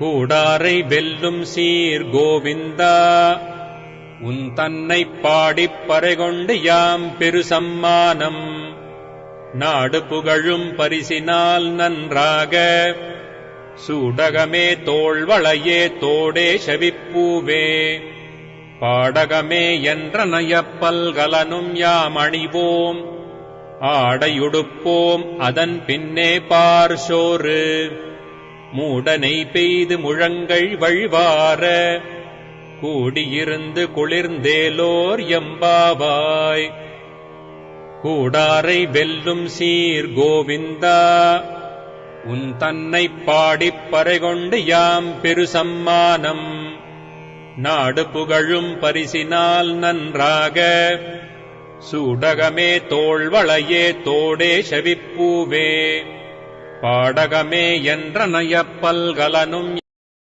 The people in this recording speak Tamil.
கூடாரை வெல்லும் சீர் கோவிந்தா உன் தன்னைப் பாடிப் பறைகொண்டு யாம் பெரு சம்மானம் நாடு புகழும் பரிசினால் நன்றாக சூடகமே தோள்வளையே தோடே செவிப்பூவே பாடகமே என்ற நயப்பல்கலனும் யாம் அணிவோம் ஆடையுடுப்போம் அதன் பின்னே பார்சோறு மூடனை பெய்து முழங்கள் வழிவார கூடியிருந்து குளிர்ந்தேலோர் எம்பாவாய். கூடாரை வெல்லும் சீர் கோவிந்தா உன் தன்னைப் பாடிப் பறைகொண்டு யாம் பெரு சம்மானம் நாடு புகழும் பரிசினால் நன்றாக சூடகமே தோள்வளையே தோடே செவிப்பூவே பாடகமே என்ற நயப்பல்கலனும்